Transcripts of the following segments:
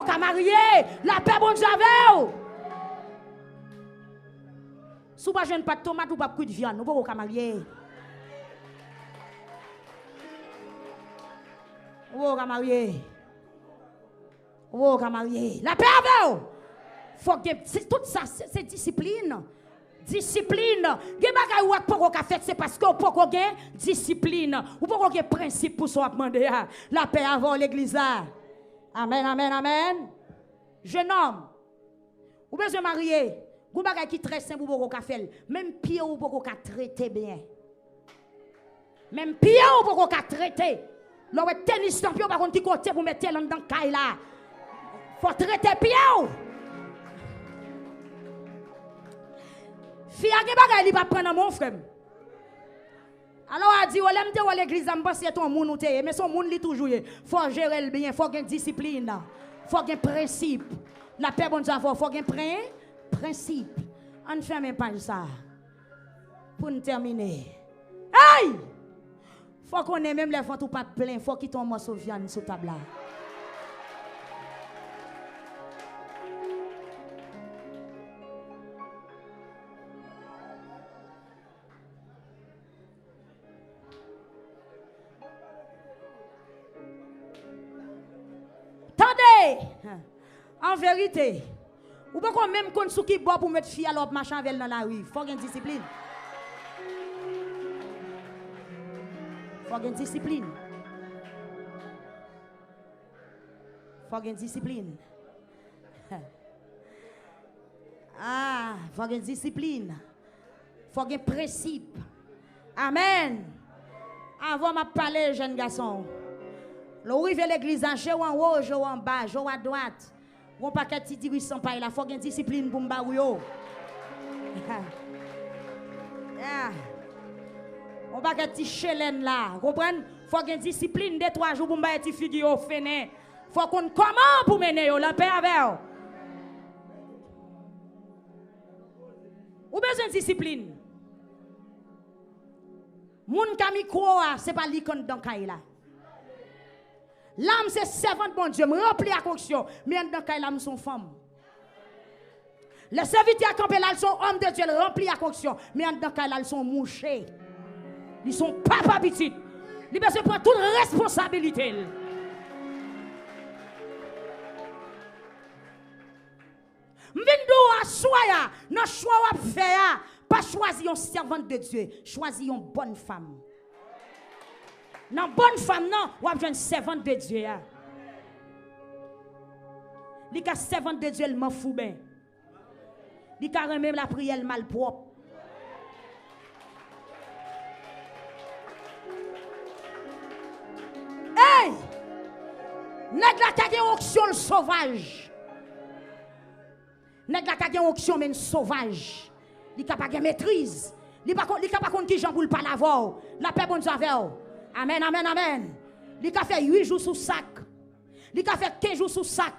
Qu'à marier, la paix bon Dieu avec. Si vous ne jeune pas de tomate ou pas de viande, nous ne pouvons pas marier. Vous ne pouvez pas marier. Vous ne pouvez pas marier. La paix avec. Faut que tout ça, c'est discipline. Discipline. Gen bagay ou pas ka fait c'est parce que ou pas gen discipline. Ou pas gen principe pour soi demander la paix avant l'église là. Amen, amen, amen. Jeune homme, ou besoin marier, ou bagay qui très simple ou pas ka faire, même pied ou pas ka traiter bien. Même pied ou pas ka traiter. Là tennis champion par contre qui côté pour mettre dans dans caille là. Faut traiter pied ou. Fille a des bagages li pas prendre mon frère. Alors a dit, "Olem te l'église, me pense ton moun ou te, mais son moun li toujours. Faut gérer le bien, faut gen discipline, faut gen principe. La paix bon Dieu, faut gen principe. On fait même pas ça. Pour nous terminer. Aïe! Faut qu'on ait même les ventes ou pas plein, faut qu'il tombe morceau viande sur table là. En vérité, ou pas même qu'on sou qui boit pour mettre fille à l'autre machin avec dans la rue. Faut une discipline. Faut une discipline. Faut une discipline. Ah, faut une discipline. Faut un principe. Amen. Avant de parler, jeune garçon. L'arrivée l'église en haut, en haut, en bas, en à droite. On pas qu'à dire oui sans paille là, faut une discipline pour m'ba yo. On pas qu'à dire chelen là, comprendre? Faut une discipline de 3 jours pour m'ba ti figure au fené. Faut qu'on comment pour mener yo la paix avec. Ou besoin de discipline. Moun kami croa, c'est pas li kon dans kay là. L'âme c'est servante bon Dieu, me rempli à conviction, mais dans kay l'âme son femme. Les serviteurs campé là sont hommes de Dieu remplis à conviction, mais dans kay là sont mouchés. Ils sont pas habitués. Ils besoin prendre toute responsabilité. M'vindo à soya, non choix à faire, pas choisir une servante de Dieu, choisir une bonne femme. Non bonne femme non, ou une servante de Dieu. Li ka servante de Dieu elle m'en fout ben. Li ka même la prière mal propre. Hey! Nèg la ka gen auction sauvage. Nèg la ka gen auction men sauvage. Li ka pa gen maîtrise. Li ka pa kon ki jan pou pa lavo. La paix bon Dieu avec. Amen, amen, amen. Li ka fait 8 jours sous sac. Li ka fait 15 jours sous sac.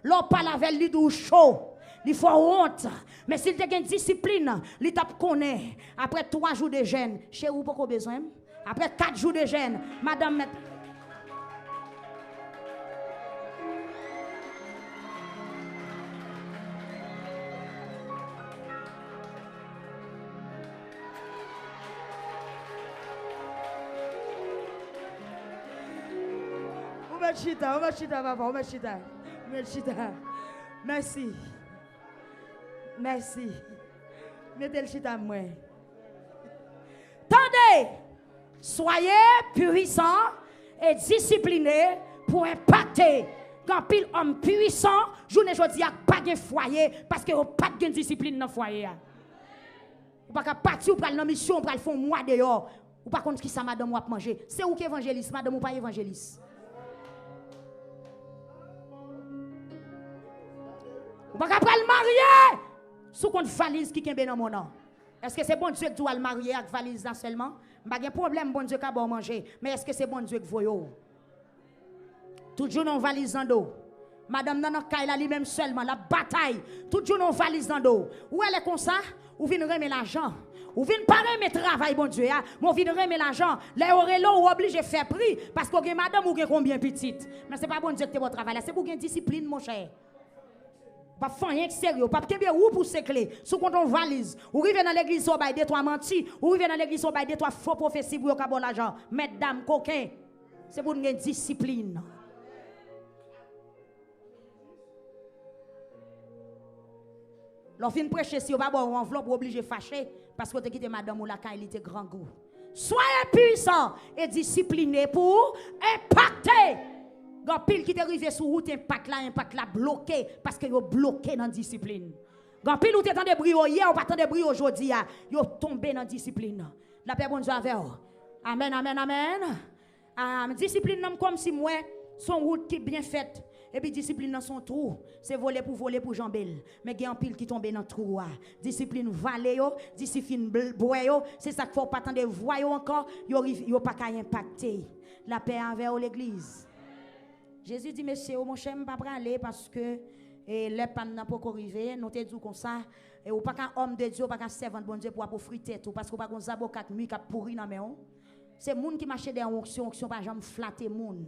L'on parle avec lui du chaud. Il faut honte. Mais s'il te a une discipline, il tape connaît. Après 3 jours de jeûne, chez vous, beaucoup besoin. Après 4 jours de jeûne, madame. On va chita, papa, on va chita. Merci. Merci. Mettez le chita moi. Tendez, soyez puissants et disciplinés pour impacter. Quand pile homme puissant, journée jodi a pas de foyer parce que pas de discipline dans foyer. Ou pas qu'à partir ou pral dans mission, pral font mois dehors. Ou pas contre qui ça madame ou manger. C'est ou qui évangéliste, madame ou pas évangéliste. Ou pas qu'après le marier sous compte valise qui kembe dans mon nom. Est-ce que c'est bon Dieu que doit le marier avec valise là seulement? Pas de problème bon Dieu qu'a bon manger, mais est-ce que c'est bon Dieu que voyo? Toujours non valise dans dos. Madame nan kay la li même seulement la bataille, toujours non valise dans dos. Ou elle est comme ça, ou vient remettre l'argent. Ou vient pas remettre travail, bon Dieu, mais vient remettre l'argent. Les oreilles ou obligé de faire prix parce que madame ou combien petite. Mais c'est pas bon Dieu que tu votre travail là, c'est pour une discipline, mon cher. Pas faire rien de sérieux, pas bien où pour ses clés, sous compte on valise. Ou rive dans l'église au bail de toi menti, ou rive dans l'église au bail de toi faux prophétie pour yon l'argent. Mesdames coquin, c'est pour une discipline. L'offre prêcher si on va avoir enveloppe obligé fâcher parce que tu quitté madame ou la quand il était grand goût. Soyez puissants et disciplinés pour impacter. Quand pile qui est arrivé sur route impact là bloqué parce que yo bloqué dans la discipline. Quand pile ou t'es dans des bruits hier ou pas dans des bruits aujourd'hui, yo tombé dans la discipline. La paix bon Dieu avec vous. Amen, amen, amen. Discipline comme si moi son route qui est bien faite. Et puis discipline dans son trou, c'est voler pour jambel. Mais il y a un pile qui tombe dans le trou. Discipline valer, discipline boire, c'est ça qu'il faut pas attendre voir encore, yo pas qu'à impacter. La paix envers l'église. Jésus dit monsieur, mon cher, je pas aller parce que les pannes n'a pas arrivé, nous te dit comme ça et ou pas qu'un homme de Dieu, pas qu'un servant de bon Dieu pour friter tout parce que pas qu'on zabokat mi qui pourri dans main. C'est monde qui marche des onction pas jamais flatter monde.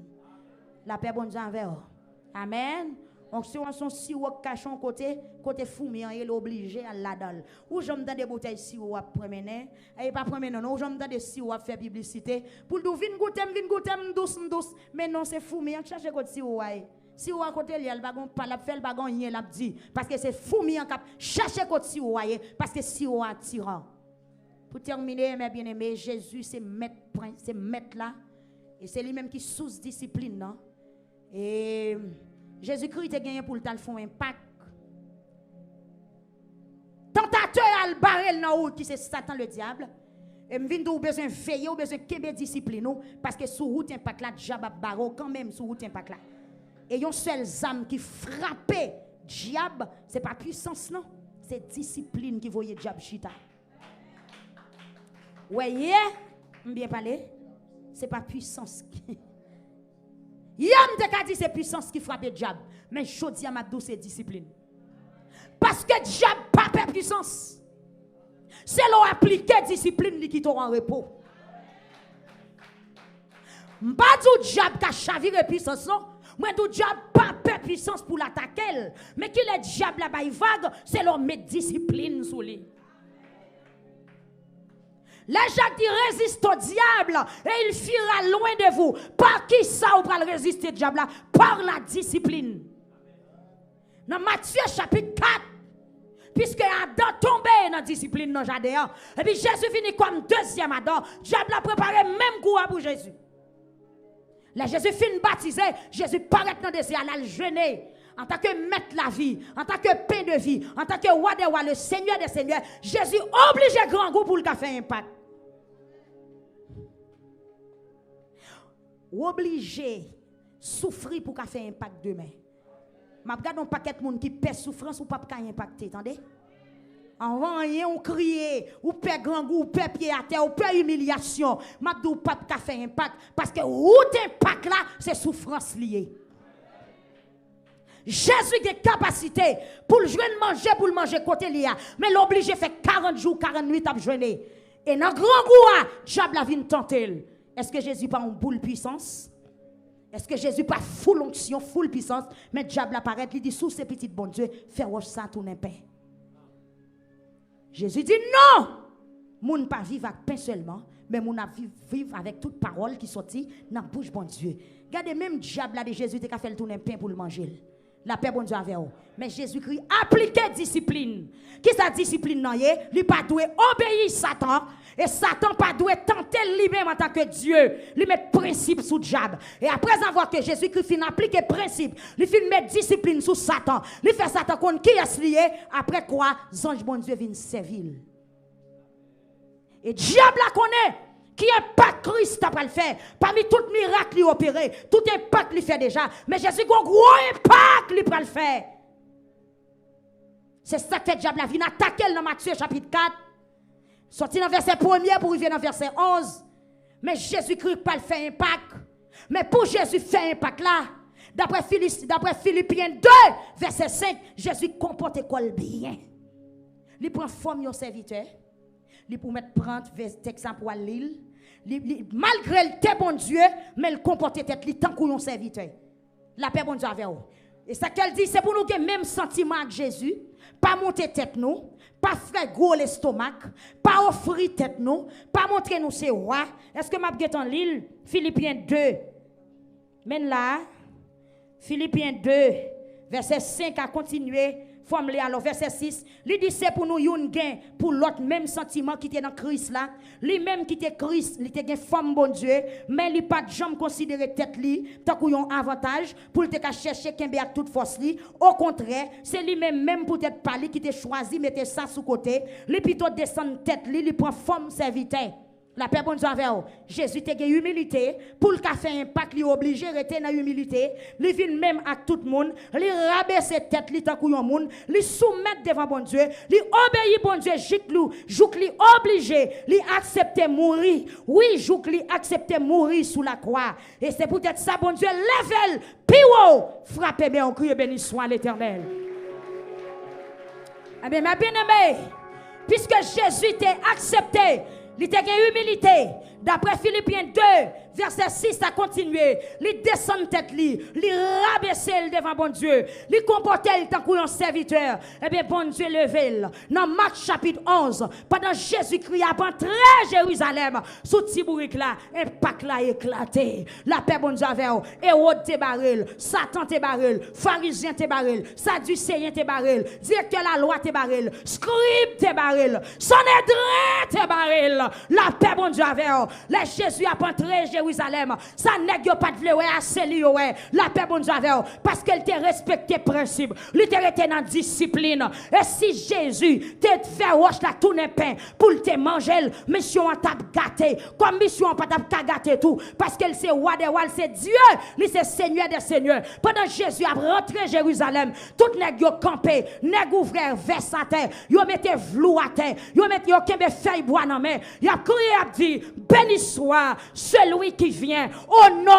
La paix bon Dieu envers. Amen. Donc si on son sirop cachon côté fumé il est obligé à la dalle. Ou j'aime dans des bouteilles sirop à promener et pas promener non, j'aime dans des sirop à faire publicité pour nous vinn goûter douce mais non c'est fumé chercher côté sirop sirop à côté il va pas la faire pas rien l'a dit parce que c'est fumé en cap chercher côté sirop parce que sirop attirant. Pour terminer mes bien-aimés, Jésus c'est maître là et c'est lui-même qui sous discipline non. Et Jésus-Christ a gagné pour le faire un impact. Tentateur a le barrel dans route qui c'est Satan le diable. Et me vinn ou besoin veiller ou besoin kebe discipline parce que sous route impact là diable barreau quand même sous route impact là. Et yon seul âme qui frappait diable, c'est pas puissance non, c'est discipline qui voyait diable chita. Ouais, bien parlé, c'est pas puissance qui Yam te ka dit c'est puissance qui frappe le diable. Mais jodi a m'a c'est discipline. Parce que diable pas peur puissance. C'est l'on appliquer discipline qui t'aura en repos. M'pas du diable ka chavire puissance non. Moi du diable pas peur puissance pour l'attaquer. Mais qui le diable là bay vague, c'est l'on met discipline sur lui. Les gens qui résistent au diable et il fuira loin de vous. Par qui ça vous pouvez résister au diable? Par la discipline. Dans Matthieu chapitre 4, puisque Adam tombé dans la discipline dans le jardin, et puis Jésus finit comme deuxième Adam, le diable a préparé même coup pour Jésus. Là Jésus finit baptisé, Jésus paraît dans le désert, il a jeûné. En tant que maître la vie, en tant que pain de vie, en tant que roi des rois, le Seigneur des seigneurs, Jésus obligé grand goût pour le faire impact. Obligé souffrir pour faire impact demain. Je regarde un paquet de monde qui pèse souffrance ou pas impacter, attendez? En rien on crie, ou perd grand goût, ou perd pied à terre, ou perd humiliation. Je dis pas faire impact parce que où impact là, c'est souffrance liée. Jésus a des capacités pour le manger, pour le manger côté lié. Mais l'obligé fait 40 jours, 40 nuits à jeûner. Et dans grand goût, diable vient tenter. Est-ce que Jésus pas une boule puissance? Est-ce que Jésus pas full onction, full puissance? Mais diable apparaît, il dit sous ces petites bon Dieu, fais roche ça tourner pain. Jésus dit non! Moun pas vivre avec pain seulement, mais moun a vivre avec toute parole qui sortit dans la bouche bon Dieu. Regardez même diable là de Jésus qui a fait le tourner pain pour le manger. La paix bon Dieu avec vous. Mais Jésus-Christ appliquait discipline. Qui sa discipline non yé? Lui pas doué obéir Satan et Satan pas doué tenter lui-même en tant que Dieu. Lui mettre principe sous diable. Et après avoir que Jésus-Christ fin appliquer principe, lui fin mettre discipline sous Satan. Lui fait Satan contre qui est lié après quoi ange bon Dieu vient servir. Et diable la connaît. Qui impact Christ après le faire? Parmi tout miracle lui opéré, tout impact lui fait déjà. Mais Jésus a un gros impact lui pour le faire. C'est ça que le diable a vu attaquer dans Matthieu chapitre 4. Sorti dans verset 1er pour arriver dans verset 11. Mais Jésus-Christ pas le faire impact. Mais pour Jésus faire impact là, d'après Philippiens 2, verset 5, Jésus comporte quoi bien. Il prend forme de serviteur. li pour mettre prendre texte pour l'île. Malgré le te bon Dieu, mais le comporter tête li tant qu'on serviteur. La paix bon Dieu avec vous. Et ça qu'elle dit, c'est pour nous que même sentiment avec Jésus, pas monter tête nous, pas faire gros l'estomac, pas offrir tête nous, pas montrer nous c'est roi. Est-ce que m'a get en l'île Philippiens 2. Men là Philippiens 2 verset 5 a continué. Formulé alors verset 6, il dit c'est pour nous yon gain pour l'autre même sentiment qui était dans Christ là, lui même qui était Christ, il était gain femme bon Dieu, mais il pas de jamais considérer tête li tant qu'on yon avantage pour te chercher kembe à toute force li, au contraire, c'est lui même peut-être pas lui qui t'a choisi mettre ça sous côté, lui plutôt descendre tête li, il prend forme serviteur. La paix bon Dieu avec vous. Jésus te gagne humilité pour le faire impact, il obligé de rester dans humilité. Il vient même à tout le monde, il rabaisse tête li tant qu'on monde, il soumettre devant bon Dieu, il obéit bon Dieu, jouk li obligé, il accepter mourir. Oui, jouk li accepter mourir sous la croix. Et c'est peut-être ça bon Dieu level piwo frappez bien on crie béni soit l'Éternel. Eh bien ma bien-aimée, puisque Jésus t'a accepté, il t'a gagné humilité. D'après Philippiens 2, verset 6, a continué. Il descend tête li, il rabaisse devant bon Dieu, il comporte le tant qu'un serviteur. Eh bien, bon Dieu levé. Dans Marc chapitre 11, pendant Jésus-Christ a entré Jérusalem, sous Tibourik là, un pack là éclaté. La paix bon Dieu avec vous. Hérode te barrel, Satan te barrel, pharisien te barrel, sadducéen te barrel, directeur la loi te barrel, scribe te barrel, Sanhédrin te barrel. La paix bon Dieu avec vous. Les Jésus a entré Jérusalem, ça n'est pas de vouloir assez ouais. La paix bon Dieu avec vous, parce qu'elle t'a respecté principe, il t'a été dans discipline. Et si Jésus t'a fait roche la tourner pain pour te manger, mission en t'a gâté, comme mission en pas t'a gâté tout, parce qu'elle c'est roi des rois, c'est Dieu, lui c'est Seigneur des seigneurs. Pendant Jésus a rentré Jérusalem, tout nèg yo campé, nèg ouvert vers sa terre, yo mette vlou à terre, yo mette yo kembe feuille bois dans main, y a crié a dit béni soit celui qui vient au nom